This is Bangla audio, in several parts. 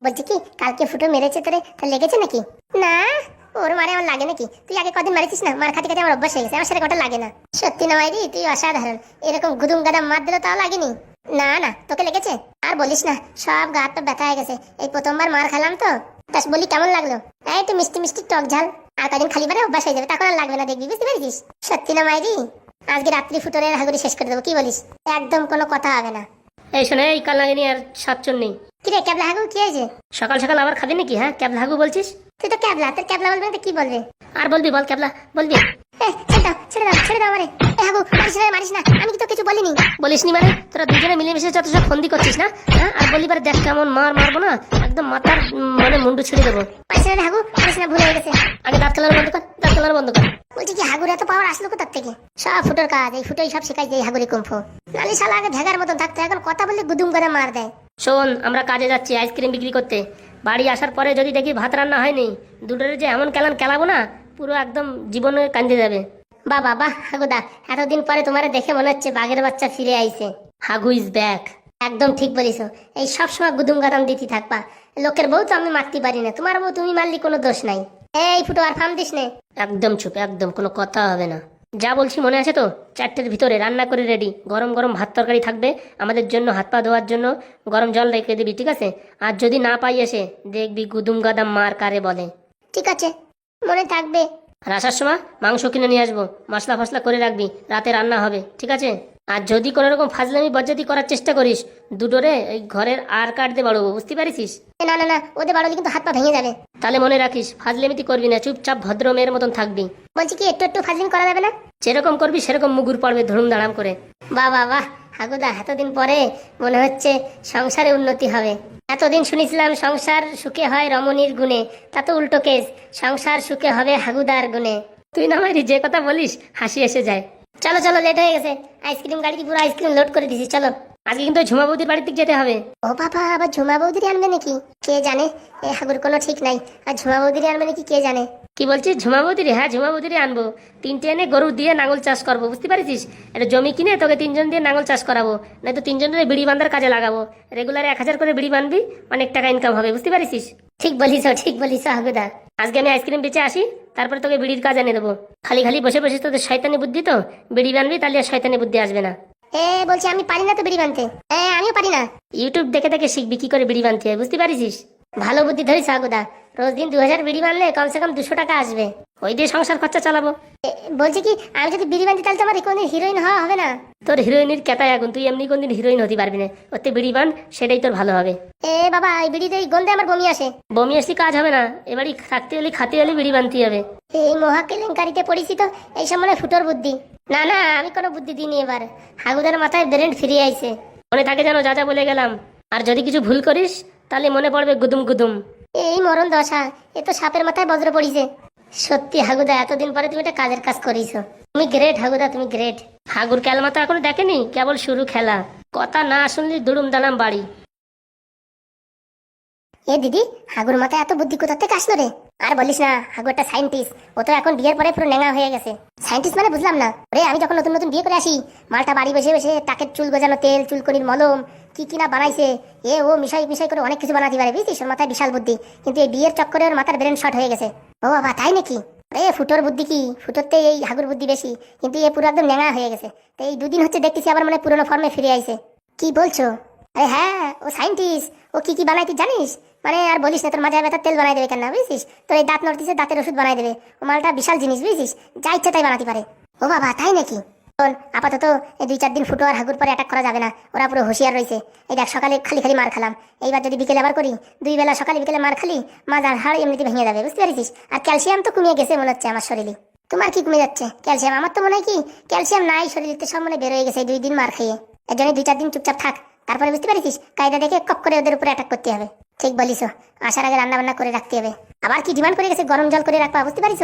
বলছি কি কালকে ফুটো মেরেছে তোরে, তা লেগেছে নাকি? না, ওর মারে আমার লাগে নাকি? তুই আগে কদিন মারিছিস না, মার খাতে খাতে আমার অভ্যাস হয়ে গেছে, আমার সাথে কটা লাগে না। সত্যি না মাইরি, তুই অসাধারণ। এরকম গুদুম গাদাম মার দিলে তাও লাগেনি? না না, তোকে লেগেছে? আর বলিস না, সব গা হাত পা ব্যথা হয়ে গেছে, এই প্রথমবার মার খেলাম তো। তাস বলি কেমন লাগলো? এই তো মিষ্টি মিষ্টি টক ঝাল। আর কদিন খালি বারে অভ্যাস হয়ে যাবে, তখন আর লাগবে না, দেখবি, বুঝতে পেরেছিস? সত্যি না মাইরি, আজকে রাত্রি ফুটোরের হাগুড়ি শেষ করে দেবো, কি বলিস? একদম কোনো কথা হবে না। এই শোনে, এই কাল নাগিনি আর সাতচন নেই। কিরে ক্যাবলা হাগু, কি হয়েছে? সকাল সকাল আবার খাবি নাকি? হ্যাঁ, ক্যাবলা হাগু বলছিস? তুই তো ক্যাবলা, তোর ক্যাবলা বলবে না তো কি বলবে? আর বলবি বল, ক্যাবলা বলবি? ছেড়ে দাও ছেড়ে দাও ছেড়ে দাও আমারে। হাগু মারিস না মারিস না, আমি কি তো কিছু বলিনি? বলিসনি মানে? তোরা দুজনে মিলেমিশে যত সব ফন্দি করছিস না, হ্যাঁ? আর বললি বারে দেখ কেমন মারবো না, একদম মাথার মানে মুন্ডু ছিঁড়ে দেবো। মারিস না রে হাগু, মারিস না, ভুলে গেছে। আগে দাঁত খেলানো বন্ধ কর, দাঁত খেলানো বন্ধ কর। বলছি কি হাগুর এত পাওয়ার আসলো কোথার থেকে? সব ফুটোর কাজ, এই ফুটোই সব শেখাই যায় হাগুরি কুম্ফু। নালি শালা আগে ভেগার মতন থাকতো, এখন কথা বললে গুদুম করে মার দেয়। শোন, আমরা কাজে যাচ্ছি আইসক্রিম বিক্রি করতে। বাড়ি আসার পরে যদি দেখি ভাত রান্না হয়নি, দুটোরে যে এমন খেলাবো না, পুরো একদম জীবনে কান্দে যাবে। বাহ বাহ হাগুদা, এতদিন পরে তোমারে দেখে মনে হচ্ছে বাঘের বাচ্চা ফিরে আইছে। হাগু ইজ ব্যাক। একদম ঠিক বলিস, এই সব সময় গুদুম গাদাম দিতে থাকবা। লোকের বউ তো আমি মারতে পারি না, তোমার বউ তুমি মারলি কোনো দোষ নাই। এই ফুটো আর ফার্ম দিস নে। একদম চুপ, একদম কোনো কথা হবে না। যা বলছি মনে আছে তো? 4টের ভিতরে রান্না করে রেডি, গরম গরম ভাত তরকারি থাকবে, আমাদের জন্য হাত পা ধোয়ার জন্য গরম জল রেখে দিবি, ঠিক আছে? আর যদি না পাই এসে, দেখবি গুদুম গাদাম মার কারে বলে। ঠিক আছে, মনে থাকবে। আর আসার সময় মাংস কিনে নিয়ে আসবো, মশলা ফসলা করে রাখবি, রাতে রান্না হবে, ঠিক আছে? আর যদি কোনো রকম ফাজলামি বজ্জাতি করার চেষ্টা করিস, দুটোরে এই ঘরের আর কাটতে বাড়বো, বুঝতে পারিস? না না না, ওদের বাড়লে কিন্তু হাত পা ভেঙে যাবে। তাহলে মনে রাখিস, ফাজলামিতি করবি না, চুপচাপ ভদ্র মেয়ের মতন থাকবি। বলছি কি একটু একটু ফাজলিং করা যাবে না? যেরকম করবি সেরকম মুগুর পড়বে ধুম দাঁড়াম করে। বাহ বাহ বাহ হাগুদা, এতদিন পরে মনে হচ্ছে সংসারে উন্নতি হবে। এতদিন শুনেছিলাম সংসার সুখে হয় রমণীর গুণে, তা তো উল্টো কেস, সংসার সুখে হবে হাগুদার গুণে। তুই না মাইরি যে কথা বলিস হাসি এসে যায়। চলো চলো, লেট হয়ে গেছে। আইসক্রিম গাড়ি পুরো আইসক্রিম লোড করে দিছি, চলো। আজকে কিন্তু ঝুমা বৌদির বাড়ির দিকে যেতে হবে। ও বাবা, আবার ঝুমা বৌদির আনবে নাকি? কে জানে, এ হাগুর কোনো ঠিক নাই। আর ঝুমা বৌদির আনবে নাকি কে জানে। কি বলছিস? ঝুমা বৌদিরে? হ্যাঁ, ঝুমা বৌদিরে আনবো। 3টে এনে গরু দিয়ে নাঙল চাষ করবো, বুঝতে পারিস? একটা জমি কিনে তোকে 3জন দিয়ে নাঙল চাষ করাবো, নয়তো 3জনের বিড়ি বান্ধার কাজে লাগাবো। রেগুলারে 1000 করে বিড়ি বানবি, অনেক টাকা ইনকাম হবে, বুঝতে পারিস? ঠিক বলিস হাগুদা। আজকে আমি আইসক্রিম বেচে আসি, তারপরে তোকে বিড়ির কাজ এনে দেবো। খালি খালি বসে বসে তোদের শয়তানি বুদ্ধি, তো বিড়ি বানবি, তাহলে আর শয়তানি বুদ্ধি আসবে না। বলছি আমি পারি না তো বিড়ি বানতে। আমিও পারি না। ইউটিউব দেখে দেখে শিখবি কি করে বিড়ি বানতে হয়, বুঝতে পারিস? ভালো বুদ্ধি ধরিস হাগুদা, রোজ দিন 2000 বিড়ি বানলে কমসে কম 200 টাকা আসবে। ওই দিয়ে সংসার খরচা চালাবো। বলছি কি, আমি যদি বিড়ি বানতে তাহলে তো আমার কোনদিন হিরোইন হওয়া হবে না। তোর হিরোইনের কেতায় আগুন, তুই এমনি কোনদিন হিরোইন হতে পারবি না। ওতে বিড়ি বান, সেটাই তোর ভালো হবে। বাবা, এই বিড়িতে এই গন্ধে আমার বমি আসে। বমি আসলে কাজ হবে না, এবারই থাকতে হলে খাতে হলে বিড়ি বানতে হবে। এই মহা কেলেঙ্কারিতে পড়েছি তো, এই সব মনে ফুটোর বুদ্ধি। না না, আমি কোনো বুদ্ধি দিইনি এবার। হাগুদার মাথায় ব্রেন ফিরে আইছে। মনে থাকে যেন যা যা বলে গেলাম। আর যদি কিছু ভুল করিস তাহলে মনে পড়বে গুদুম গুদুম। এই মরণ দশা, এ তো সাপের মাথায় বজ্র পড়িছে। সত্যি হাগুদা, এতদিন পরে তুমি একটা কাজের কাজ করিছো। তুমি গ্রেট হাগুদা, তুমি গ্রেট। হাগুর ক্যালমা তো এখনো দেখেনি, কেবল শুরু খেলা। কথা না শুনলি দুড়ুম দালাম বাড়ি। দিদি, হাগুর মাথায় এত বুদ্ধি কোথা থেকে আসলো রে? আর বলিস না, হাগু একটা সায়েন্টিস্ট। ও তো এখন বিয়ের পরে পুরো নেঙা হয়ে গেছে। সায়েন্টিস্ট মানে বুঝলাম না রে। আমি যখন নতুন নতুন বিয়ে করে আসি, মালটা বাড়ি বসে বসে টাকের চুল গজানো তেল, চুলকনির মলম, কি কিনা বানাইছে। ও মিশাই মিশাই করে অনেক কিছু বানাতে পারে, বুঝছিস? ওর মাথায় বিশাল বুদ্ধি। কিন্তু এই বিয়ের চক্করে ওর মাথার ব্রেন শর্ট হয়ে গেছে। ও বাবা, তাই নাকি? ফুটোর বুদ্ধি কি, ফুটোরতে এই হাগুর বুদ্ধি বেশি, কিন্তু এ পুরো একদম নেঙা হয়ে গেছে। তো এই 2 দিন হচ্ছে দেখতেছি আবার মানে পুরোনো ফর্মে ফিরে আইছে। কি বলছো? আরে হ্যাঁ, ও সায়েন্টিস্ট। ও কি কি বানাই তুই জানিস? মানে আর বলিস না, তোর মাথায় ব্যথার তেল বানাই দেবে কেন, বুঝছিস? তোর এই দাঁত নড়তিছে, দাঁতের ওষুধ বানাই দেবে। ও মালটা বিশাল জিনিস, বুঝছিস? যা ইচ্ছা তাই বানাতে পারে। ও বাবা, তাই নাকি? আপাতত এই 2-4 দিন ফুটো আর হাগুর পরে অ্যাটাক করা যাবে না, ওরা পুরো হুঁশিয়ার রয়েছে। এই দেখ, সকালে খালি খালি মার খেলাম, এইবার যদি বিকেলে আবার করি, 2 বেলা সকালে বিকেলে মার খালি, মাজার হাড় এমনিতে ভেঙে যাবে, বুঝতে পারিস? আর ক্যালসিয়াম তো কমিয়ে গেছে মনে হচ্ছে আমার শরীরে। তোমার কি কমে যাচ্ছে ক্যালসিয়াম? আমার তো মনে হয় কি ক্যালসিয়াম নাই শরীরে, সব মনে বের হয়ে গেছে 2 দিন মার খেয়ে। এর জন্য 2-4 দিন চুপচাপ থাক, তারপরে বুঝতে পারিস কায়দা দেখে কপ করে ওদের উপরে অ্যাটাক করতে হবে। ঠিক বলিস, আসার আগে রান্না বান্না করে রাখতে হবে। আবার কি ডিমান্ড করে গেছে গরম জল করে রাখবা, বুঝতে পারিস?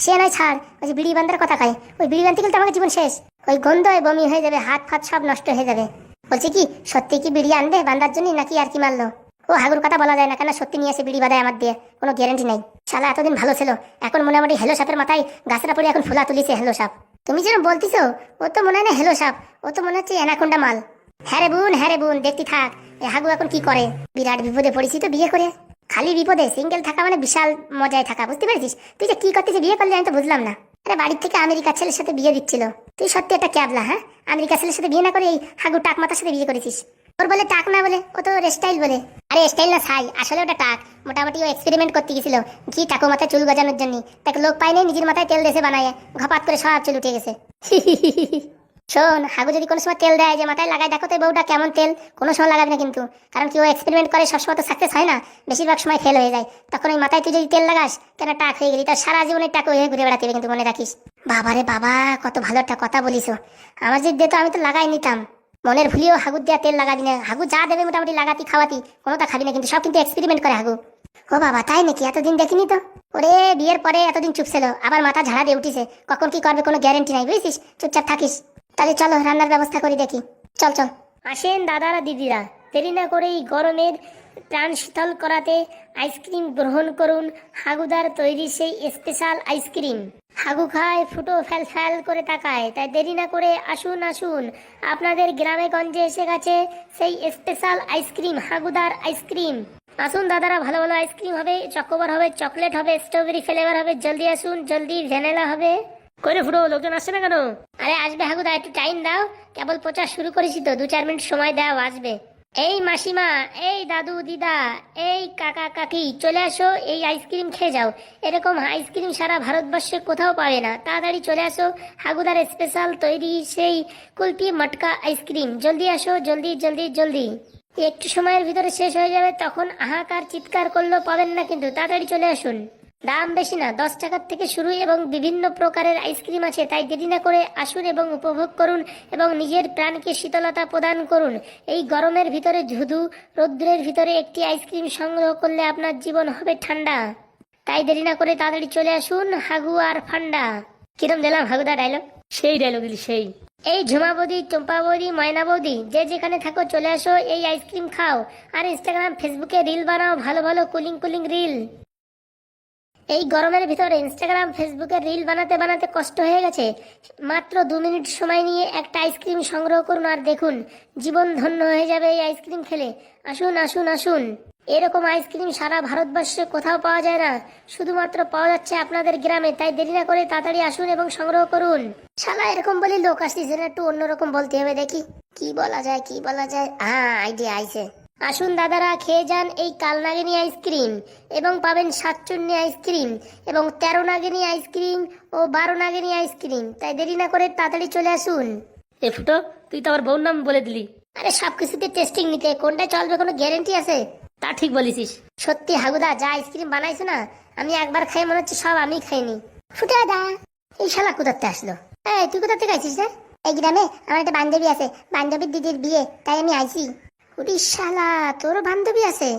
সে নয় ছাড়, ওই যে বিড়ি বান্ধার কথা খায়, ওই বিড়ি বানতে গেলে তো আমাকে জীবন শেষ। ওই গন্ধয় বমি হয়ে যাবে, হাত ফাত সব নষ্ট হয়ে যাবে। বলছি কি, সত্যি কি বিড়ি আনবে বান্ধার জন্য, নাকি আর কি মারলো? ও হাগুর কথা বলা যায় না, কেন সত্যি নিয়ে এসে বিড়ি বাঁধায় আমার দিয়ে, কোনো গ্যারেন্টি নাই। শালা এতদিন ভালো ছিল, এখন মোটামুটি হেলো সাপের মাথায় গাছরা পড়ে এখন ফুলা তুলিছে হেলো সাপ। তুমি যেন বলতিছো, ও তো মনে হয় না হেলো সাপ, ও তো মনে হচ্ছে অ্যানাকোন্ডা মাল। হ্যাঁ রে বোন, দেখতে থাক। এ হাগু এখন কি করে? বিরাট বিপদে পড়েছি তো বিয়ে করে। খালি বিপদে, সিঙ্গেল থাকা মানে বিশাল মজায় থাকা, বুঝতে পেরেছিস? তুই যে কি করতেছিস বিয়ে করলি আমি তো বুঝলাম না। আরে বাড়ির থেকে আমেরিকার ছেলের সাথে বিয়ে দিচ্ছিল, তুই সত্যি একটা ক্যাবলা। হ্যাঁ, আমেরিকার ছেলের সাথে বিয়ে না করে এই হাগু টাক মাথার সাথে বিয়ে করেছিস। ওর বলে টাক না বলে, ও তো স্টাইল বলে। আরে স্টাইল না ছাই, আসলে ওটা টাক। মোটামুটি ও এক্সপেরিমেন্ট করতে গেছিল ঘি টাকো মাথায় চুল গজানোর জন্য। তাকে লোক পায় নাই, নিজের মাথায় তেল দেশে বানায় ঘপাত করে সব চুল উঠে গেছে। শোন, হাগু যদি কোনো সময় তেল দেয় যে মাথায় লাগায় দেখো তো এই বউটা কেমন তেল, কোনো সময় লাগাবি না কিন্তু। কারণ কি ও এক্সপেরিমেন্ট করে সবসময় তো সাকসেস হয় না, বেশিরভাগ সময় ফেল হয়ে যায়। তখন ওই মাথায় তুই যদি তেল লাগাস কেন টাক হয়ে গেলি, তার সারা জীবনে টাক হয়ে ঘুরে বেড়াতে হবে কিন্তু, মনে রাখিস। বাবারে বাবা, কত ভালো একটা কথা বলিস। আমার যদি দিত আমি তো লাগাই নিতাম। মনের ভুলিও হাগুর দেওয়া তেল লাগাবি না। হাগু যা দেবে মোটামুটি লাগাতি খাওয়াতি কোনোটা খাবি না কিন্তু, সব কিন্তু এক্সপেরিমেন্ট করে হাগু। ও বাবা, তাই নাকি? এতদিন দেখিনি তো। ওরে বিয়ের পরে এতদিন চুপ ছিল, আবার মাথা ঝাড়া দিয়ে উঠিছে। কখন কি করবে কোনো গ্যারেন্টি নাই, বুঝছিস? চুপচাপ থাকিস। তাহলে চলো রান্নার ব্যবস্থা করি দেখি। চল চল। আসেন দাদারা দিদিরা, দেরি না করে এই গরমের প্রাণ শীতল করাতে আইসক্রিম গ্রহণ করুন। হাগুদার তৈরি সেই স্পেশাল আইসক্রিম। হাগু খায় ফুটো ফ্যাল ফ্যাল করে তাকায়, তাই দেরি না করে আসুন আসুন, আপনাদের গ্রামে গঞ্জে এসে গেছে সেই স্পেশাল আইসক্রিম, হাগুদার আইসক্রিম। আসুন দাদারা, ভালো ভালো আইসক্রিম হবে, চকোবার হবে, চকলেট হবে, স্ট্রবেরি ফ্লেভার হবে। জলদি আসুন, জলদি ভ্যানিলা হবে। করে ফুটো, লোকজন আসছে না কেন? আরে আসবে হাগুদা, একটু টাইম দাও, কেবল প্রচার শুরু করেছি তো, 2-4 মিনিট সময় দাও, আসবে। এই মাসিমা, এই দাদু দিদা, এই কাকা কাকি, চলে আসো, এই আইসক্রিম খেয়ে যাও। এরকম আইসক্রিম সারা ভারতবর্ষে কোথাও পাবে না। তাড়াতাড়ি চলে আসো, হাগুদার স্পেশাল তৈরি সেই কুলফি মটকা আইসক্রিম। জলদি আসো, জলদি জলদি জলদি। একটু সময়ের ভিতরে শেষ হয়ে যাবে, তখন হাহাকার চিৎকার করলেও পাবেন না কিন্তু, তাড়াতাড়ি চলে আসুন। দাম বেশি না, 10 টাকার থেকে শুরু এবং বিভিন্ন প্রকারের আইসক্রিম আছে, তাই দেরি না করে আসুন এবং উপভোগ করুন এবং নিজের প্রাণকে শীতলতা প্রদান করুন। এই গরমের ভিতরে ধুধু রৌদ্রের ভিতরে একটি আইসক্রিম সংগ্রহ করলে আপনার জীবন হবে ঠান্ডা। তাই দেরি না করে তাড়াতাড়ি চলে আসুন, হাগু আর ফান্ডা। কিরম দিলাম হাগুদা ডায়লগ? সেই ডায়লগ দিলি সেই। এই ঝুমা বৌদি, টুম্পা বৌদি, ময়না বৌদি, যে যেখানে থাকো চলে আসো, এই আইসক্রিম খাও আর ইনস্টাগ্রাম ফেসবুকে রিল বানাও, ভালো ভালো কুলিং কুলিং রিল। এই গরমের ভিতরে ইনস্টাগ্রাম ফেসবুকে রিল বানাতে বানাতে কষ্ট হয়ে গেছে। মাত্র 2 মিনিট সময় নিয়ে একটা আইসক্রিম সংগ্রহ করুন আর দেখুন জীবন ধন্য হয়ে যাবে এই আইসক্রিম খেলে। আসুন আসুন আসুন, এরকম আইসক্রিম সারা ভারতবর্ষে কোথাও পাওয়া যায় না, শুধুমাত্র পাওয়া যাচ্ছে আপনাদের গ্রামে। তাই দেরি না করে তাড়াতাড়ি আসুন এবং সংগ্রহ করুন। শালা এরকম বলি লোক আসতেছে না, একটু অন্যরকম বলতে হবে, দেখি কি বলা যায় কি বলা যায়। হ্যাঁ, আইডিয়া আইছে। আসুন দাদারা, খেয়ে যান এই কালনাগিনী আইসক্রিম এবং পাবেন 7 চুন্নি আইসক্রিম এবং 13 নাগিনী আইসক্রিম ও 12 নাগিনী আইসক্রিম। তাই দেরি না করে তাড়াতাড়ি চলে আসুন। এ ফুটো, তুই তো আমার বউর নাম বলে দিলি। আরে সবকিছুতে টেস্টিং নিতে, কোনটা চলবে কোনো গ্যারেন্টি আছে? তা ঠিক বলিস। সত্যি হাগুদা, যা আইসক্রিম বানাইছো না, আমি একবার খাই মনে হচ্ছে সব আমি খাইনি। ফুটা দা, এই শালা কোথাতে আসলো? এই তুই কোথা থেকে আইছিস রে? এই গ্রামে আমার একটা বান্ধবী আছে, বান্ধবীর দিদির বিয়ে, তাই আমি আইছি। উড়ি শালা, তোরও বান্ধবী আছে?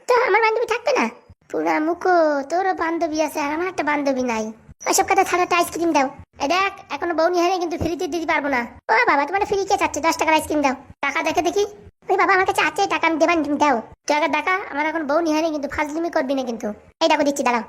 তো আমার বান্ধবী থাকবে না? পুরা মুখো, তোরও বান্ধবী আছে আর আমার একটা বান্ধবী নাই। ওইসব কথা ছাড়া, একটা আইসক্রিম দাও। এ দেখ, এখনো বউ নিয়ে কিন্তু ফ্রিতে দিতে পারবো না। ও বাবা, তোমার ফ্রি কে চাচ্ছে? 10 টাকার আইসক্রিম দাও। টাকা দেখে দেখি। ওই বাবা, আমার কাছে আছে টাকা, আমি দেবান, তুমি দাও। তুই আগে দেখা, আমার এখন বউ নিয়ে কিন্তু ফাজলিমি করবি না কিন্তু। এই দেখো দিচ্ছি, দাঁড়াও।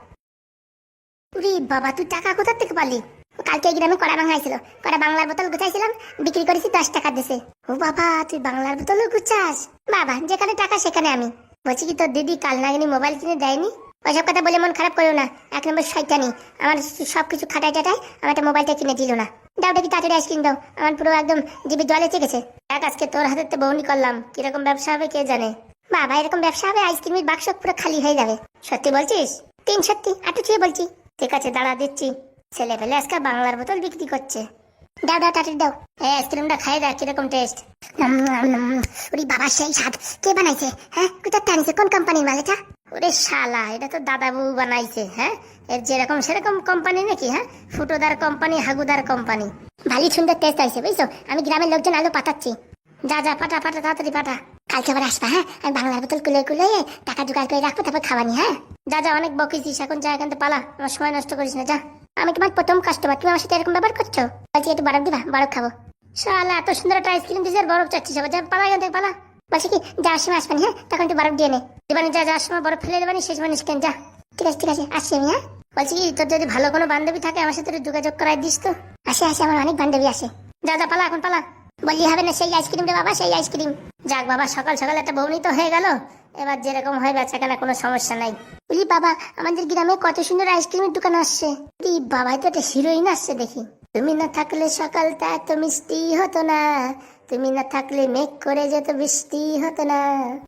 উরি বাবা, তুই টাকা কোথা থেকে পালি? কালকে এই গ্রামে কড়া ভাঙা হয়েছিল, কড়া বাংলার বোতল গুছাইছিলাম, বিক্রি করেছি 10 টাকা দিছে। ও বাবা, তুই বাংলার বোতলও গুছাস? বাবা, যেখানে টাকা সেখানে আমি। বলছি কি, তোর দিদি কাল নাগিনী মোবাইল কিনে দেয়নি? ওইসব কথা বলে মন খারাপ করো না, 1 নম্বর শয়তানি। আমার সবকিছু খাটাই টাটাই আমার একটা মোবাইলটা কিনে দিল না। দাও দেখি তাড়াতাড়ি আইসক্রিম দাও, আমার পুরো একদম জিভে জলে চেকেছে। এক আজকে তোর হাতে তো বউনি করলাম, কিরকম ব্যবসা হবে কে জানে। বাবা, এরকম ব্যবসা হবে আইসক্রিমের বাক্স পুরো খালি হয়ে যাবে। সত্যি বলছিস? 3 সত্যি, একটু ছুঁয়ে বলছি। ঠিক আছে, দাঁড়া দিচ্ছি। ছেলে ফেলে আজকে বাংলার বোতল বিক্রি করছে। দাও দাও, তাড়াতাড়ি দাও। এই আইসক্রিমটা খাই দেখ কিরকম টেস্ট। ওরে বাবা, সেই স্বাদ। কে বানাইছে? হ্যাঁ, কোথা থেকে আনিছে? কোন কোম্পানির মাল এটা? ওরে শালা, এটা তো দাদা বউ বানাইছে। হ্যাঁ, এর যেরকম সেরকম কোম্পানি নাকি? হ্যাঁ, ফুটোদার কোম্পানি, হাগুদার কোম্পানি। ভালোই সুন্দর টেস্ট আইছে, বুঝছো? আমি গ্রামের লোকজন আলো পাঠাচ্ছি। যা যা, পাঠা পাঠা, তাড়াতাড়ি পাঠা। কালকে আবার আসবা। হ্যাঁ, আমি বাংলার বোতল কুলে কুলে টাকা জোগাড় করে রাখবো, তারপর খাওয়ানি। হ্যাঁ, যা যা, অনেক বকেছিস, এখন যা এখান থেকে পালা, আমার সময় নষ্ট করিস না, যা। আমি তোমার প্রথম কাস্টমার, তুমি আমার সাথে এরকম ব্যবহার করছো? বলছি একটু বরফ দিবা, বরফ খাবো। শালা, এত সুন্দর একটা আইসক্রিম দিয়েছে আর বরফ চাচ্ছিস? যা পালা এখান থেকে, পালা। বলছি কি, যাওয়ার সময় আসবানি? হ্যাঁ, তখন একটু বরফ দিয়ে নে দেবানি। যা, যাওয়ার সময় বরফ ফেলে দেবানি, শেষ মানে যা। ঠিক আছে ঠিক আছে, আসছি আমি। হ্যাঁ, বলছি কি, তোর যদি ভালো কোনো বান্ধবী থাকে আমার সাথে যোগাযোগ করাই দিস তো। আসে আসে, আমার অনেক বান্ধবী আসে। যা যা, পালা এখন পালা। বললি হবে না, সেই আইসক্রিম রে বাবা, সেই আইসক্রিম। যাক বাবা, সকাল সকাল একটা বৌনি তো হয়ে গেল। এবার যেরকম হয় বেচা কেনা কোনো সমস্যা নাই। বলি বাবা, আমাদের গ্রামে কত সুন্দর আইসক্রিমের দোকান আসছে। এই বাবাই তো একটা হিরোইন আসছে দেখি। তুমি না থাকলে সকালটা এত মিষ্টি হতো না, তুমি না থাকলে মেঘ করে যেত বৃষ্টি হতো না।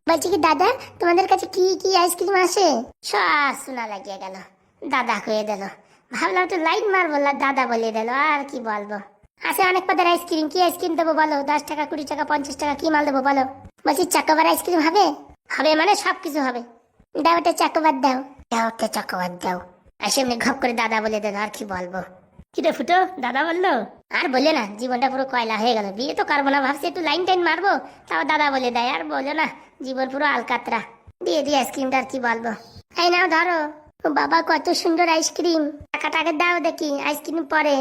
বলছি কি দাদা, তোমাদের কাছে কি কি আইসক্রিম আসে? সব শোনা লাগিয়ে গেল, দাদা কয়ে দিল। ভাবলাম একটু লাইন মারবো, দাদা বলে দিল। আর কি বলবো, আছে অনেক পদের আইসক্রিম। কি আইসক্রিম দেবো বলো? 10 টাকা, 20 টাকা, 50 টাকা, কি মাল দেবো বলো? বলছি চকোবার আইসক্রিম হবে? হবে মানে সবকিছু হবে। দাও একটা চকোবার, দাও দাও একটা চকোবার দাও। আসে এমনি ঘপ করে দাদা বলে দিল। আর কি বলবো। কিরে ফুটো, দাদা বললো? আর বলে না, জীবনটা পুরো কয়লা হয়ে গেল। বিয়ে তো করবো না ভাবছি, একটু লাইন টাইন মারবো, তাও দাদা বলে দেয়। আর বলো না, জীবন পুরো আলকাতরা। দিয়ে দিয়ে আইসক্রিমটা আর কি বলবো। এই নাও ধরো। ও বাবা, কত সুন্দর আইসক্রিম। টাকা দাও দেখি, আইসক্রিম পরে।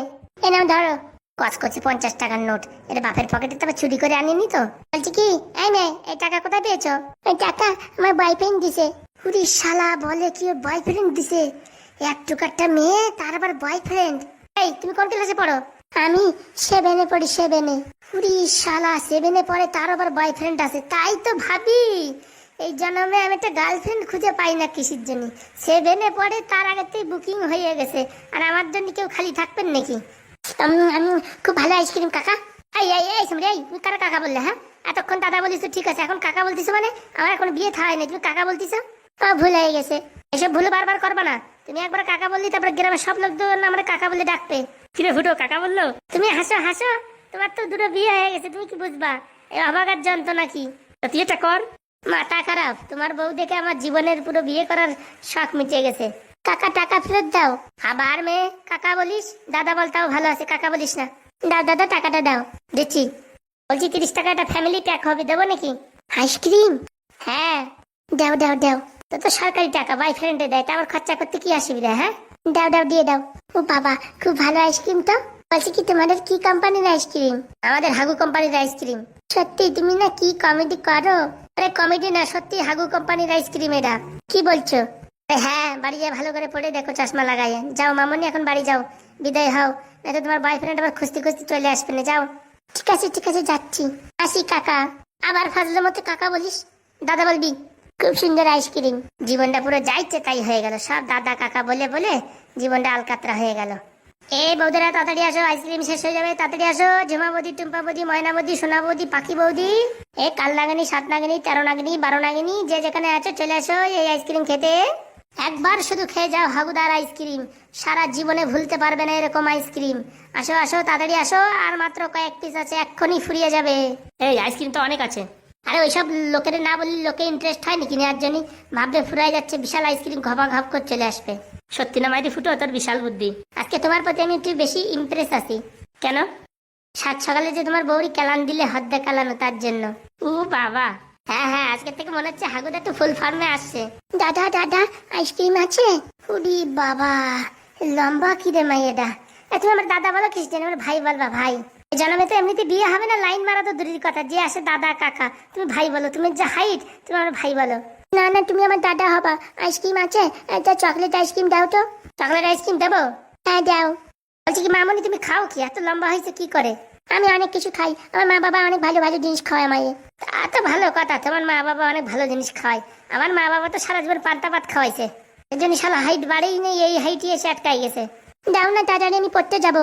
এই নাও ধরো। কচকচে 50 টাকার নোট। এটা বাপের পকেটে তো চুরি করে আনিনি তো? বলছি কি, এই মেয়ে, এই টাকা কোথায় পেয়েছো? এই টাকা আমার বয়ফ্রেন্ড দিছে। পুরি শালা বলে কি ওর বয়ফ্রেন্ড দিছে? এক টুকারটা মেয়ে, তার আবার বয়ফ্রেন্ড। এই তুমি কোন ক্লাসে পড়ো? আমি 7-এ পড়ি, 7-এ। পুরি শালা 7-এ পড়ে, তার আবার বয়ফ্রেন্ড আছে। তাই তো ভাবি, এই জন্মে আমি একটা গার্লফ্রেন্ড খুঁজে পাই না কিসের জন্য। 7-এ পড়ে, তার আগেতেই বুকিং হয়ে গেছে। আর আমার জন্য কেউ খালি থাকবেন নাকি? আমি খুব ভালো আইসক্রিম কাকা। এই এই এই শুনরে, এই তুমি কারা কাকা বললে? হ্যাঁ, এতক্ষণ দাদা বলিস ঠিক আছে, এখন কাকা বলতিস মানে? আমার এখন বিয়ে থায় না, তুমি কাকা বলতিস? ভুল হয়ে গেছে। এসব ভুল বারবার করবা না। তুমি একবার কাকা বললি, তারপর গ্রামের সব লোক আমরা কাকা বলে ডাকবে। কিরে ফুটো, কাকা বললো? তুমি হাসো হাসো, তোমার তো দুটো বিয়ে হয়ে গেছে, তুমি কি বুঝবা? এই অবাগার যন্ত্রণা কি। তা তুই এটা কর। মাথা খারাপ, তোমার বউ দেখে আমার জীবনের পুরো বিয়ে করার শখ মিটে গেছে। কাকা টাকা ফেরত দাও। আবার মেয়ে কাকা বলিস? দাদা বলতাও ভালো আছে, কাকা বলিস না। দাও দাদা, টাকাটা দাও। দিচ্ছি। বলছি 30 টাকা একটা ফ্যামিলি প্যাক হবে, দেবো নাকি? আইসক্রিম? হ্যাঁ দাও দাও দাও। তো তো সরকারি টাকা, বয়ফ্রেন্ডে দেয়, তা আবার খরচা করতে কি অসুবিধা? হ্যাঁ দাও দাও, দিয়ে দাও। ও বাবা, খুব ভালো আইসক্রিম তো। বলছি কি, তোমাদের কি কোম্পানির আইসক্রিম? আমাদের হাগু কোম্পানির আইসক্রিম। সত্যি তুমি না কি কমেডি করো? আরে কমেডি না, সত্যি হাগু কোম্পানির আইসক্রিম এটা। কি বলছো? হ্যাঁ, বাড়ি গিয়ে ভালো করে পড়ে দেখো, চশমা লাগাইয়ে। যাও মামনি, এখন বাড়ি যাও, বিদায় হও, নয়তো তোমার বয়ফ্রেন্ড আবার খুঁজতে খুঁজতে চলে আসবে না। যাও। ঠিক আছে ঠিক আছে, যাচ্ছি। আসি কাকা। আবার ফাজলের মতো কাকা বলিস? দাদা বলবি। খুব সুন্দর আইসক্রিম। জীবনটা পুরো যাইছে তাই হয়ে গেল, সব দাদা কাকা বলে বলে জীবনটা আলকাতরা হয়ে গেল। এই বৌদিরা তাড়াতাড়ি আসো, আইসক্রিম শেষ হয়ে যাবে, তাড়াতাড়ি আসো। ঝুমা বৌদি, টুম্পা বৌদি, ময়না বৌদি, সোনা বৌদি, পাখি বৌদি, এই কাল নাগিনী, 7 নাগিনী, 13 নাগিনী, 12 নাগিনী, যে যেখানে আছো চলে আসো এই আইসক্রিম খেতে। একবার শুধু খেয়ে যাও হাগুদার আইসক্রিম, সারা জীবনে ভুলতে পারবে না এরকম আইসক্রিম। আসো আসো, তাড়াতাড়ি আসো, আর মাত্র কয়েক পিস আছে, এক্ষুনি ফুরিয়ে যাবে। এই আইসক্রিম তো অনেক আছে। আরে ওইসব লোকের না বললে লোকে ইন্টারেস্ট হয় নাকি নেওয়ার জন্য? ভাববে ফুরাই যাচ্ছে, বিশাল আইসক্রিম ঘপা ঘপ করে চলে আসবে। সত্যি না মাইরি ফুটো, তোর বিশাল বুদ্ধি। আজকে তোমার প্রতি আমি একটু বেশি ইমপ্রেস আছি। কেন? সাত সকালে যে তোমার বউরি কেলান দিলে, হদ্দে কালানো, তার জন্য। ও বাবা। হ্যাঁ হ্যাঁ, আজকে থেকে মনে হচ্ছে হাগুদা একটু ফুল ফর্মে আসছে। দাদা দাদা, আইসক্রিম আছে? উরি বাবা, লম্বা কি রে মাইয়েটা। তুমি আমার দাদা বলো কিস জন্য? আমার ভাই বলবা, ভাই। জন্মে তো এমনিতে বিয়ে হবে না, লাইন মারা তো দূরের কথা, যে আসে দাদা কাকা, তুমি ভাই বলো। তুমি যে হাইট, তুমি আমার ভাই বলো। না না, তুমি আমার দাদা হবা। আইসক্রিম আছে? একটা চকলেট আইসক্রিম দাও তো। চকলেট আইসক্রিম দেবো? হ্যাঁ দাও। বলছি কি মামনি, তুমি খাও কি? এত লম্বা হয়েছে কি করে? আমি অনেক কিছু খাই, আমার মা বাবা অনেক ভালো ভালো জিনিস খাওয়ায় আমায়। তা তো ভালো কথা, তোমার মা বাবা অনেক ভালো জিনিস খাওয়ায়। আমার মা বাবা তো সারা জীবন পান্তা ভাত খাওয়াইছে, এই জন্য শালা হাইট বাড়েই নেই, এই হাইটই এসে আটকাই গেছে। দাও না তাড়াতাড়ি, আমি পড়তে যাবো।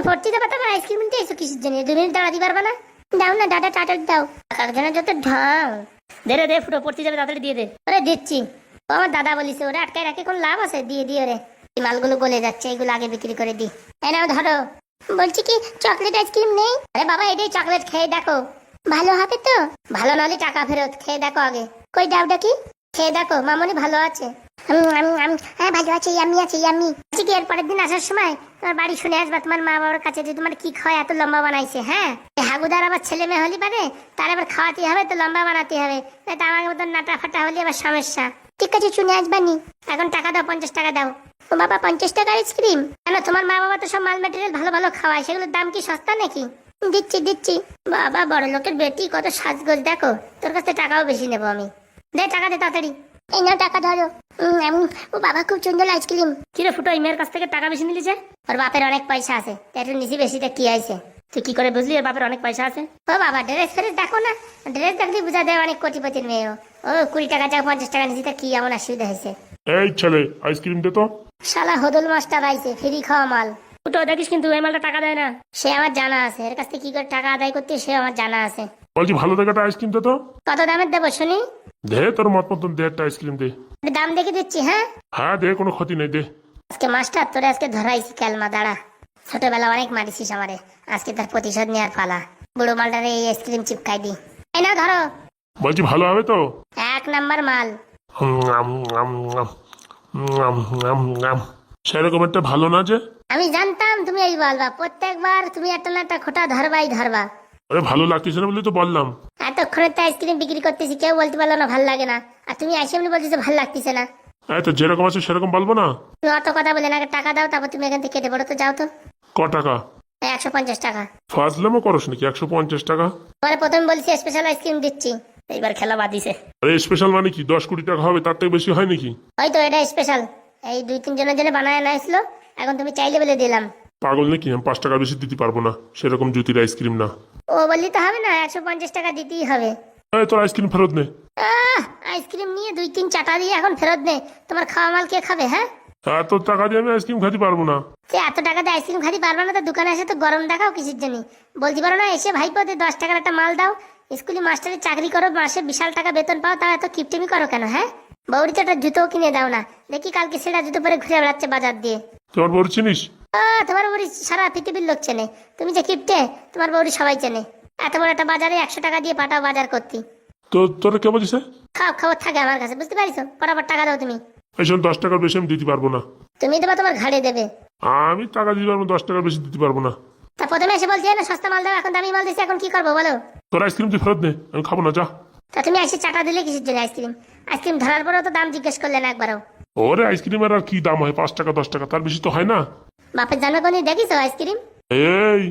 পড়তে যাবো? তোমার আইসক্রিম নিতে এসো কিসের জন্য? 2 মিনিট দাঁড়াতে পারবা না? দাও না দাদা, তাড়াতাড়ি দাও। কাকার যত ঢং। দে রে দে ফুটো, পড়তে যাবে, তাড়াতাড়ি দিয়ে দে। ওরে দিচ্ছি। ও আমার দাদা বলিছে, ওরা আটকায় রাখে কোন লাভ আছে? দিয়ে দিয়ে রে, এই মালগুলো গলে যাচ্ছে, এগুলো আগে বিক্রি করে দি। এই নাও ধরো। বলছি কি, চকলেট আইসক্রিম নেই? আরে বাবা, এটাই চকলেট, খেয়ে দেখো, ভালো হবে তো? ভালো নাহলে টাকা ফেরত, খেয়ে দেখো আগে। কই ডাউটা কি? খেয়ে দেখো, মামনি ভালো আছে। হ্যাঁ ভালো আছে, আমি আছি আমি। বলছি কি, এর পরের দিন আসার সময় তোমার বাড়ি শুনে আসবা তোমার মা বাবার কাছে, যে তোমার কি খাওয়া এত লম্বা বানাইছে। হ্যাঁ, হাগুদার আবার ছেলে মেয়ে হলি পারে, তার আবার খাওয়াতে হবে তো লম্বা বানাতে হবে, তা আমার মতন নাটা ফাটা হলে আবার সমস্যা। ঠিক আছে, শুনে আসবানি। এখন টাকা দাও, 50 টাকা দাও। ও বাবা, 50 টাকার আইসক্রিম? কেন, তোমার মা বাবা তো সব মাল মেটেরিয়াল ভালো ভালো খাওয়ায়, সেগুলোর দাম কি সস্তা নাকি? দিচ্ছি দিচ্ছি। বাবা, বড় লোকের বেটি, কত সাজগোজ দেখো। তোর কাছে টাকাও বেশি নেবো আমি। দে টাকা দে তাড়াতাড়ি। এই নাও টাকা ধরো। ও বাবা, খুব সুন্দর আইসক্রিম। কিরে ফুটো, এই মেয়ের কাছ থেকে টাকা বেশি নিলি যে? ওর বাপের অনেক পয়সা আছে, একটু নিচি বেশিটা কি হয়েছে? তুই কি করে বুঝলি এর বাপের অনেক পয়সা আছে? ও বাবা, ড্রেস ফ্রেস দেখো না, ড্রেস দেখলে বোঝা যায় অনেক কোটিপতির মেয়ে ও। ও 20 টাকা যা 50 টাকা নিচে কি এমন অসুবিধা হয়েছে? এই ছেলে, আইসক্রিম দে তো। শালা হদল মাস্টার আইছে, ফ্রি খাওয়া মাল। ফুটো দেখিস কিন্তু এই মালটা টাকা দেয় না। সে আমার জানা আছে, এর কাছ থেকে কি করে টাকা আদায় করতে সে আমার জানা আছে। বলছি ভালো দেখে একটা আইসক্রিম দে তো। কত দামের দেবো শুনি? দে তোর মত মতন দে একটা আইসক্রিম দে। দাম দেখে দিচ্ছি, হ্যাঁ। হ্যাঁ দে, কোনো ক্ষতি নেই, দে। আজকে মাস্টার তোরে আজকে ধরাইছি ক্যালমা, দাঁড়া। ছোটবেলা অনেক মারিছিস আমারে, আজকে তার প্রতিশোধ নেওয়ার পালা। বুড়ো মালটারে এই আইসক্রিম চিপকাই দি। এই না ধরো। বলছি ভালো হবে তো? 1 নাম্বার মাল। সেরকম একটা ভালো না যে। আমি জানতাম তুমি এই বলবা, প্রত্যেকবার তুমি একটা না একটা খোটা ধরবাই ধরবা। আরে ভালো লাগতেছে না বলে তো বললাম। এতক্ষণে তো আইসক্রিম বিক্রি করতেছি, কেউ বলতে পারলো না ভালো লাগে না, আর তুমি আইসে এমনি বলতেছো ভালো লাগতেছে না। এই তো যেরকম আছে সেরকম বলবো না। তুমি অত কথা বলে না, আগে টাকা দাও, তারপর তুমি এখান থেকে কেটে পড়ো তো, যাও তো। ক টাকা? 150 টাকা। ফাজলামো করস নাকি? 150 টাকা? পরে প্রথমে বলছি স্পেশাল আইসক্রিম দিচ্ছি। এইবার খেলা বাদিছে। আরে স্পেশাল মানে কি 10 কোটি টাকা হবে? তার থেকে বেশি হয় নাকি? হয়তো এটা স্পেশাল, এই 2-3 জনের জন্য বানায় না আসলো, এখন তুমি চাইলে বলে দিলাম। পাগল নাকি? আমি 5 টাকা বেশি দিতে পারবো না, সেরকম জুতির আইসক্রিম না। ও বললি তো হবে না, 150 টাকা দিতেই হবে। এই তোর আইসক্রিম ফেরত নে। আইসক্রিম নিয়ে 2-3 চাটা দিয়ে এখন ফেরত নে। তোমার খাওয়া মাল কে খাবে? হ্যাঁ, এত টাকা দিয়ে আমি আইসক্রিম খেতে পারবো না। সে এত টাকা দিয়ে আইসক্রিম খাতে পারবে না তো দোকানে এসে তো গরম দেখাও কিসের জন্য? বলতে পারো না এসে ভাইপো 10 টাকার একটা মাল দাও, স্কুলে মাস্টারের চাকরি করো, মাসে বিশাল টাকা বেতন পাও, তাও এত কিপটেমি করো কেন? হ্যাঁ, বৌরি তো একটা জুতো কিনে দাও না, দেখি কালকে সেটা জুতো পরে ঘুরে বেড়াচ্ছে বাজার দিয়ে। তোমার বড় চিনিস? তোমার বৌরি সারা পৃথিবীর লোক চেনে, তুমি যে কিপটে তোমার বৌরি সবাই চেনে। এত বড় একটা বাজারে 100 টাকা দিয়ে পাঠাও বাজার করতে। তো তোরা কে বলছিস? খাও খবর থাকে আমার কাছে, বুঝতে পারিস? বরাবর টাকা দাও তুমি। এইসব 10 টাকার বেশি আমি দিতে পারবো না। তুমি দেবা, তোমার ঘাড়ে দেবে। আমি টাকা দিতে পারবো, 10 টাকার বেশি দিতে পারবো না। তা প্রথমে এসে বলছি না সস্তা মাল দাও, এখন দামি মাল দিচ্ছি, এখন কি করবো বলো? তোর আইসক্রিম তুই ফেরত নে, আমি খাবো না, যা। তা তুমি এসে চাটা দিলে কিসের জন্য? আইসক্রিম আইসক্রিম ধরার পরেও তো দাম জিজ্ঞেস করলে না একবারও। ওরে আইসক্রিমের আর কি দাম হয়? 5 টাকা 10 টাকা, তার বেশি তো হয় না। বাপের জন্মে কোনদিন দেখিছো আইসক্রিম? এই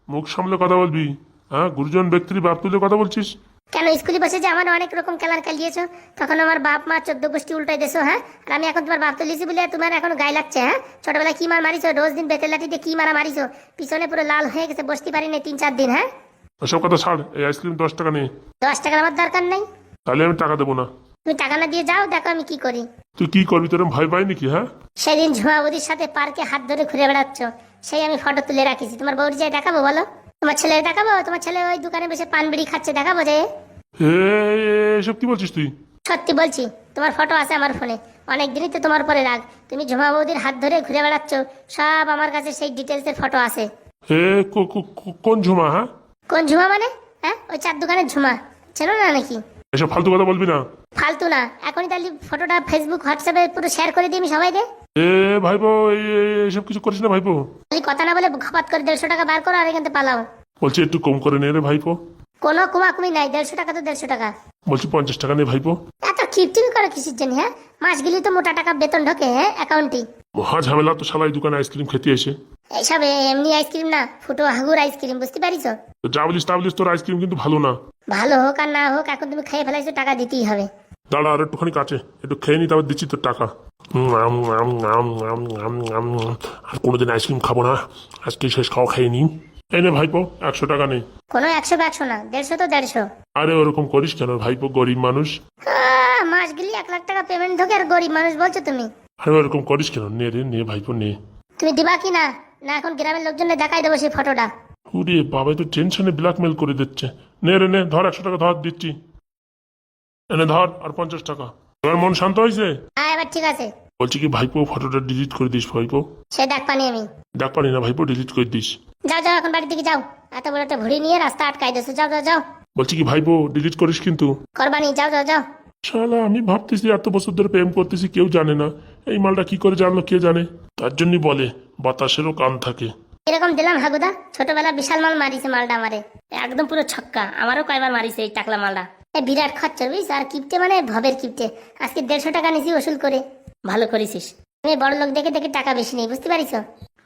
মুখ সামলে কথা বলবি, হ্যাঁ? গুরুজন ব্যক্তির বাপ তুলে কথা বলছিস কেন? স্কুলে বসে যে আমার অনেক রকম খেলার খেলিয়েছো, তখন আমার বাপ মা 14 গোষ্ঠী উল্টাই দেছো, হ্যাঁ? আর আমি এখন তোমার বাপ তুলিছি বলে তোমার এখন গায়ে লাগছে, হ্যাঁ? ছোটবেলায় কি মার মারিছো, রোজ দিন বেতের লাঠি দিয়ে কি মারা মারিছো, পিছনে পুরো লাল হয়ে গেছে, বসতে পারি না 3-4 দিন। হ্যাঁ, ওসব কথা ছাড়, এই আইসক্রিম 10 টাকা নেই। 10 টাকার আমার দরকার নেই। তাহলে আমি টাকা দেবো না। তুমি টাকা না দিয়ে যাও, দেখো আমি কি করি। তুই কি করবি? তোর ভয় পাই নাকি? হ্যাঁ, সেদিন ঝুমাবুদির সাথে পার্কে হাত ধরে ঘুরে বেড়াচ্ছ, সেই আমি ফটো তুলে রাখিছি। তোমার বউর যে দেখাবো বলো? তোমার ছেলে দেখাবো? তোমার ছেলে ওই দোকানে বসে পান বিড়ি খাচ্ছে, দেখাবো যে? এসব কি বলছিস তুই? সত্যি বলছি, তোমার ফটো আছে আমার ফোনে, অনেকদিনই তো তোমার পরে রাগ। তুমি ঝুমা বৌদির হাত ধরে ঘুরে বেড়াচ্ছ, সব আমার কাছে সেই ডিটেলসের ফটো আছে। কোন ঝুমা? হ্যাঁ, কোন ঝুমা মানে? হ্যাঁ, ওই 4 দোকানের ঝুমা, চেনো না নাকি? এসব ফালতু কথা বলবি না। ফালতু না, এখনই তাহলে ফটোটা ফেসবুক হোয়াটসঅ্যাপে পুরো শেয়ার করে দিই আমি সবাই দে। ভাইপো, এসব কিছু করিস না ভাইপো। খালি কথা না বলে খপাত করে 150 টাকা বার করো আর এখান থেকে পালাও। বলছি একটু কম করে নে রে ভাইপো। কোনো কুমাকুমি নাই, 150 টাকা তো 150 টাকা। বলছি 50 টাকা নে ভাইপো। এত কিপটিমি করো কিসের জন্য? হ্যাঁ, মাস গেলে তো মোটা টাকা বেতন ঢোকে, হ্যাঁ, অ্যাকাউন্টে। মহা ঝামেলা তো শালা এই দোকানে আইসক্রিম খেতে এসে। এইসব এমনি আইসক্রিম না, ফুটো হাগুর আইসক্রিম, বুঝতে পারিস? তো যা বলিস তা বলিস, তোর আইসক্রিম কিন্তু ভালো না। ভালো হোক আর না হোক, এখন তুমি খেয়ে ফেলাইছো, টাকা দিতেই হবে। দাঁড়া আর একটুখানি কাছে, একটু খেয়ে নি, তারপর দিচ্ছি তোর টাকা। আর কোনোদিন আইসক্রিম খাবো না, আজকে শেষ খাওয়া খেয়ে নি। এই নে ভাইপো, 100 টাকা নেই। কোনো 100 না, 150 তো 150। আরে ওরকম করিস কেন ভাইপো? গরিব মানুষ। মাস গেলে 1 লাখ টাকা পেমেন্ট ঢোকে আর গরিব মানুষ বলছো তুমি? আরে ওরকম করিস কেন? নে রে নে ভাইপো নে। তুমি দিবা কি না? না এখন গ্রামের লোকজনে দেখাই দেবো সেই ফটোটা। উরে বাবা, তো টেনশনে ব্ল্যাকমেল করে দিচ্ছে। নে রে নে, ধর 100 টাকা ধর, দিচ্ছি। এনে ধর আর 50 টাকা। এবার মন শান্ত হয়েছে? হ্যাঁ, এবার ঠিক আছে। বলছি কি ভাইপো, ফটোটা ডিলিট করে দিস ভাইপো। সে ডাক পানি আমি। ডাক পারি না ভাইপো, ডিলিট করে দিস। যাও যাও, এখন বাড়ির দিকে যাও, এত বড় একটা ভুড়ি নিয়ে রাস্তা আটকাই দিয়েছো, যাও যাও যাও। বলছি কি ভাইপো, ডিলিট করিস কিন্তু। করবানি, যাও যাও যাও। শালা আমি ভাবতেছি এত বছর ধরে প্রেম করতেছি, কেউ জানে না। এই মালটা কি করে জানলো কে জানে। তার জন্যই বলে বাতাসেরও কান থাকে। এরকম দিলাম হাগুদা, ছোটবেলা বিশাল মাল মারিছে মালটা আমারে। একদম পুরো ছক্কা, আমারও কয়বার মারিছে এই টাকলা মালটা। এই বিরাট খচ্চর বুঝিস, আর কিপটে মানে ভবের কিপটে। আজকে 150 টাকা নিয়েছি ওসুল করে। ভালো করেছিস। তুমি বড় লোক দেখে দেখে টাকা বেশি নেই, বুঝতে পারিস?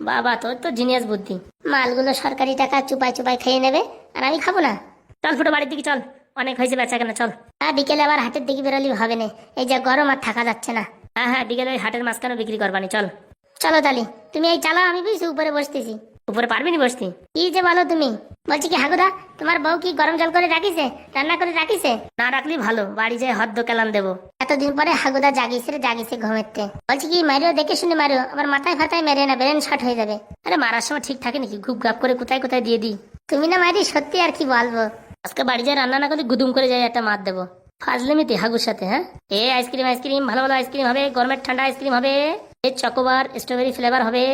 বাবা তোর তো জিনিয়াস বুদ্ধি। মালগুলো সরকারি টাকা চুপাই চুপাই খেয়ে নেবে, আর আমি খাবো না। চল ফুটো বাড়ির দিকে চল, অনেক হয়েছে বেচা কেনা, চল। আর বিকেলে আবার হাটের দিকে বেরোলি হবে না, এই যে গরম আর থাকা যাচ্ছে না। হ্যাঁ হ্যাঁ, বিকেলে ওই হাটের মাঝখানে বিক্রি করবানি, চল। চলো তালি, তুমি এই চালাও, আমি বুঝছি উপরে বসতেছি। উপরে পারবি নি বসতি? কি যে বলো তুমি? বলছি কি হাগুদা, তোমার বউ কি গরম জল করে রাখিছে, রান্না করে রাখিছে? না রাখলি ভালো, বাড়ি যায় হদ্দ কেলান দেবো। এতদিন পরে হাগুদা জাগিছে ঘুমেতে। বলছি কি মারিও, দেখে শুনে মারো, আবার মাথায় ফাতায় মেরে না, ব্রেন শর্ট হয়ে যাবে। আরে মারার সময় ঠিক থাকে নাকি? গুপ গাপ করে কোথায় কোথায় দিয়ে দিই। তুমি না মারি, সত্যি আর কি বলবো। আজকে বাড়ি যায় রান্না না করলে গুদুম করে যাই একটা মার দেবো। ফাজলেমিতি হাগুর সাথে, হ্যাঁ? এ আইসক্রিম আইসক্রিম, ভালো ভালো আইসক্রিম হবে, গরমের ঠান্ডা আইসক্রিম হবে, এ চকোবার স্ট্রবেরি ফ্লেভার হবে।